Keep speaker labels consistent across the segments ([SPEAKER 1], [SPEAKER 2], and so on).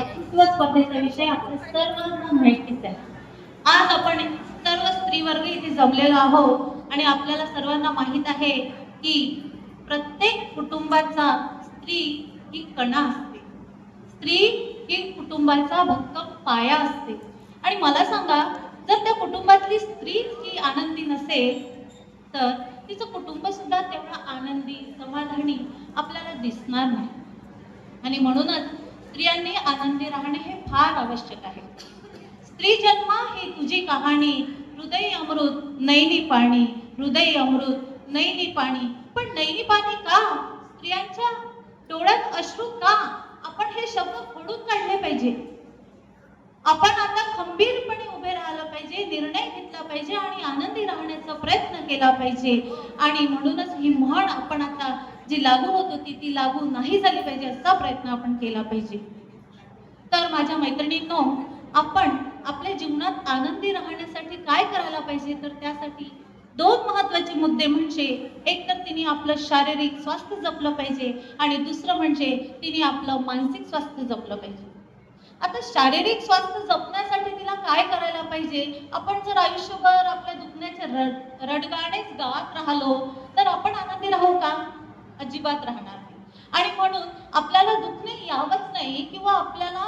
[SPEAKER 1] वक्तृत्व स्पर्धेचा विषय आपल्या सर्वांना माहितीच आहे. आज आपण सर्व स्त्री वर्ग इथे जमलेलो आहोत आणि आपल्याला सर्वांना माहित आहे की प्रत्येक कुटुंबाचा स्त्री ही कणा असते. स्त्री ही कुटुंबाचा भक्कम पाया असते. आणि मला सांगा, जर त्या कुटुंबातली स्त्री ही आनंदी नसेल तर तिचं कुटुंब सुद्धा तेवढा आनंदी समाधानी आपल्याला दिसणार नाही. आणि म्हणूनच स्त्रियांनी आनंदी राहणे हे फार आवश्यक आहे. स्त्री जन्म ही तुझी कहाणी, हृदय अमृत नैनी पाणी, हृदय अमृत नैनी पाणी. पण नैनी पाणी का? स्त्रियांच्या डोळ्यात अश्रू का? आपण हे शब्द खोडून काढले पाहिजे. आपण आता खंबीरपणे उभे राहायला पाहिजे, निर्णय घेतला पाहिजे आणि आनंदी राहण्याचा प्रयत्न केला पाहिजे. आणि म्हणूनच ही म्हण आपण आता जी लागू होत होती ती लागू नाही झाली पाहिजे, असा प्रयत्न आपण केला पाहिजे. तर माझ्या मैत्रिणींनो, आपण आपल्या जीवनात आनंदी राहण्यासाठी काय करायला पाहिजे, तर त्यासाठी दोन महत्त्वाचे मुद्दे म्हणजे एक तर तिने आपलं शारीरिक स्वास्थ्य जपलं पाहिजे आणि दुसरं म्हणजे तिने आपलं मानसिक स्वास्थ्य जपलं पाहिजे. आता शारीरिक स्वास्थ्य जपण्यासाठी तिला काय करायला पाहिजे? आपण जर आयुष्यभर आपल्या दुखण्याचे रडगाणेच गात राहिलो तर आपण आनंदी राहू का? अजिबात राहणार नाही. आणि म्हणून आपल्याला दुखणे यावंच नाही किंवा आपल्याला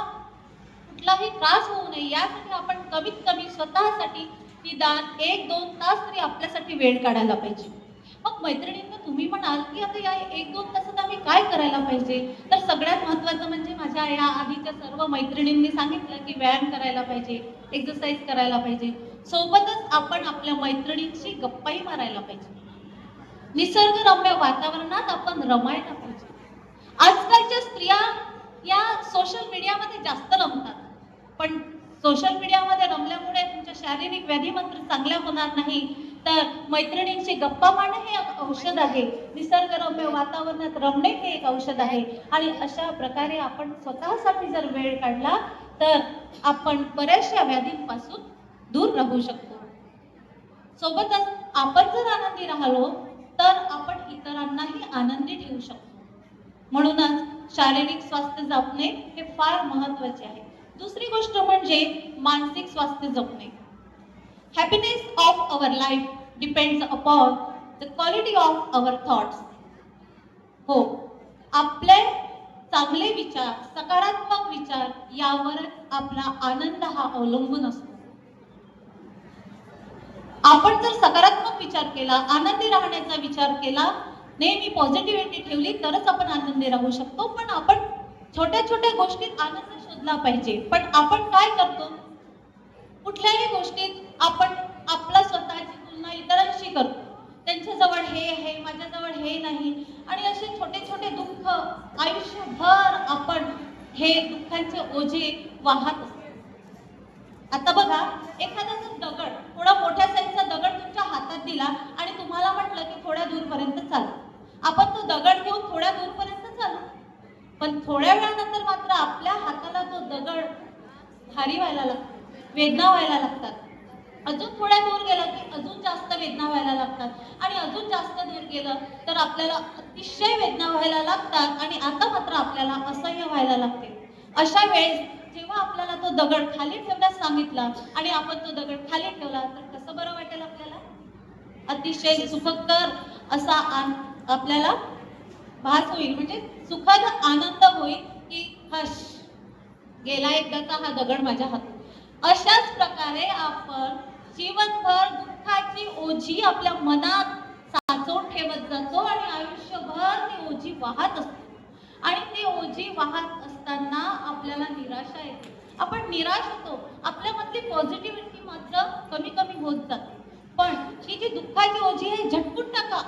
[SPEAKER 1] कुठलाही त्रास होऊ नये यासाठी आपण कमीत कमी स्वतःसाठी निदान 1-2 तास तरी आपल्यासाठी वेळ काढायला पाहिजे. मग मैत्रिणींना तुम्ही म्हणाल की आता या 1-2 तासात आम्ही काय करायला पाहिजे? तर सगळ्यात महत्त्वाचं म्हणजे माझ्या या आधीच्या सर्व मैत्रिणींनी सांगितलं की व्यायाम करायला पाहिजे, एक्सरसाइज करायला पाहिजे. सोबतच आपण आपल्या मैत्रिणींशी गप्पाही मारायला पाहिजे. निसर्गरम्य वातावरणात आपण रमायला पाहिजे. आजकालच्या स्त्रिया या सोशल मीडियामध्ये जास्त रमतात. पण सोशल मीडियामध्ये रमल्यामुळे तुमच्या शारीरिक व्याधी मात्र चांगल्या होणार नाही. तर मैत्रिणींची गप्पा मारणे हे एक औषध आहे. निसर्गरम्य वातावरणात रमणे हे एक औषध आहे. आणि अशा प्रकारे आपण स्वतःसाठी जर वेळ काढला तर आपण बऱ्याचशा व्याधींपासून दूर राहू शकतो. सोबतच आपण जर आनंदी राहिलो तर आपण इतरांनाही आनंदी ठेवू शकतो. म्हणूनच शारीरिक स्वास्थ्य जपणे हे फार महत्त्वाचे आहे. दुसरी गोष्ट म्हणजे मानसिक स्वास्थ्य जपणे. Happiness of our life depends upon the quality of our thoughts. हो, आपले चांगले विचार, सकारात्मक विचार यावरच आपला आनंद हा अवलंबून असतो. आपण जर सकारात्मक विचार केला, आनंदी राहण्याचा विचार केला, नेहमी पॉझिटिव्हिटी ठेवली तरच आपण आनंदी राहू शकतो. पण आपण छोट्या छोट्या गोष्टीत आनंद शोधला पाहिजे. पण आपण काय करतो? कुठल्याही गोष्टीत आपण आपला स्वतःची तुलना इतरांशी करतो. त्यांच्याजवळ हे आहे, माझ्याजवळ हे नाही. आणि असे छोटे छोटे दुःख आयुष्यभर आपण हे दुःखांचे ओझे वाहत असतो. आता बघा, एखादा जर दगड, थोडा मोठ्या साईजचा दगड तुमच्या हातात दिला आणि तुम्हाला म्हटलं की थोड्या दूरपर्यंत चाल, आपण तो दगड घेऊन थोड्या दूरपर्यंत चालू. पण थोड्या वेळानंतर मात्र आपल्या हाताला तो दगड भारी व्हायला लागतो, वेदना व्हायला लागतात. अजून थोड्या दूर गेलं की अजून जास्त वेदना व्हायला लागतात आणि अजून जास्त दूर गेलं तर आपल्याला अतिशय वेदना व्हायला लागतात आणि आता मात्र आपल्याला असह्य व्हायला लागते. अशा वेळेस जेव्हा आपल्याला तो दगड खाली ठेवण्यास सांगितला आणि आपण तो दगड खाली ठेवला तर कसं बरं वाटेल आपल्याला? अतिशय सुखकर असा आपल्याला भास होईल, म्हणजे सुखद आनंद होईल की हश, गेला एकदाचा हा दगड माझ्या हातून. अशाच प्रकारे आपण जीवनभर दुःखाची ओझी आपल्या मनात साचवून ठेवत जातो आणि आयुष्यभर ती ओझी वाहत असतो. आणि ती ओझी वाहत असताना आपल्याला निराशा येते, आपण निराश होतो, आपल्यामधली पॉझिटिव्हिटी मात्र कमी कमी होत जाते. पण ही जी दुःखाची ओझी आहे झटकून टाका,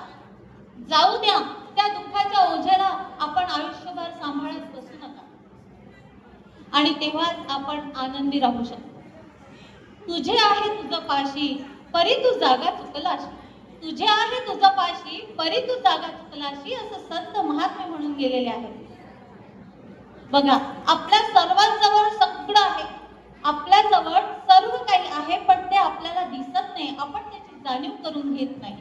[SPEAKER 1] जाऊ द्या. त्या दुःखाच्या ओझ्याला आपण आयुष्यभर सांभाळत बसू नका आणि तेव्हाच आपण आनंदी राहू शकतो. तुझे आहे तुझं पाशी परी तू जागा चुकलाशी, तुझे आहे तुझं पाशी परी तू जागा चुकलाशी, असं संत महात्मे म्हणून गेलेले आहेत. बघा, आपल्या सर्वांजवळ सगळं आहे, आपल्याजवळ सर्व काही आहे, पण ते आपल्याला दिसत नाही, आपण त्याची जाणीव करून घेत नाही.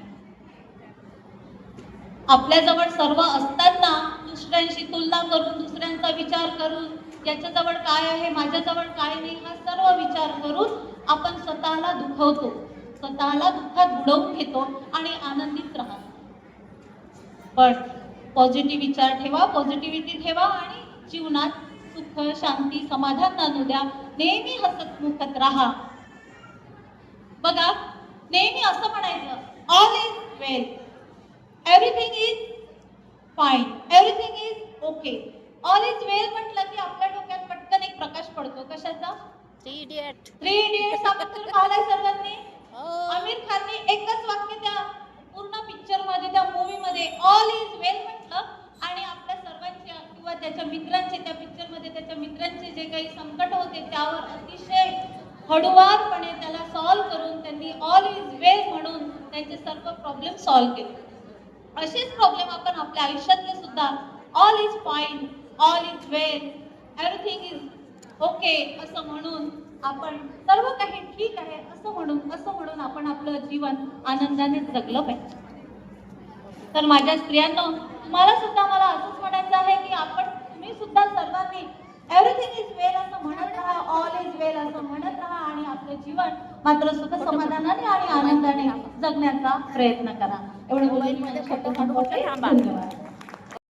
[SPEAKER 1] आपल्याजवळ सर्व असताना दुसऱ्यांशी तुलना करून, दुसऱ्यांचा विचार करून याच्याजवळ काय आहे, माझ्याजवळ काय नाही, हा सर्व विचार करून आपण स्वतःला दुखवतो, स्वतःला दुःखात बुडवून घेतो आणि आनंदित राहतो. पण पॉझिटिव्ह विचार ठेवा, पॉझिटिव्हिटी ठेवा आणि जीवनात सुख, शांती, समाधान आणू द्या. नेहमी हसतमुखत राहा. बघा, नेहमी असं म्हणायचं, all is well, everything is fine, everything is okay. All is well म्हटलं की आपल्या डोक्यात पटकन एक प्रकाश पडतो. कशाचा?
[SPEAKER 2] Three idiot.
[SPEAKER 1] थ्री इडियट्स हा पिक्चर पाहिलाय सर्वांनी? आमिर खानने एकच वाक्य त्या पूर्ण पिक्चर मध्ये, त्या मूवी मध्ये ऑल इज वेल म्हटलं आणि आपल्या सर्वांच्या किंवा त्याच्या मित्रांचे, त्या पिक्चर मध्ये त्याच्या मित्रांचे जे काही संकट होते त्यावर अतिशय हळूवारपणे त्याला सॉल्व्ह करून त्यांनी ऑल इज वेल म्हणून त्यांचे सर्व प्रॉब्लेम सॉल्व्ह केले. असेच प्रॉब्लेम आपण आपल्या आयुष्यातले सुद्धा all is fine, all is well, everything is okay असं म्हणून आपण सर्व काही ठीक आहे असं म्हणून आपण आपलं जीवन आनंदाने जगलं पाहिजे. तर माझ्या स्त्रियांनो, तुम्हाला सुद्धा मला असंच म्हणायचं आहे की तुम्ही सुद्धा सर्वांनी एव्हरीथिंग इज वेल असं म्हणत राहा, ऑल इज वेल असं म्हणत राहा आणि आपलं जीवन मात्र सुख समाधानाने आणि आनंदाने जगण्याचा प्रयत्न करा. एवढं बोलून माझ्या शब्द संपवते. धन्यवाद.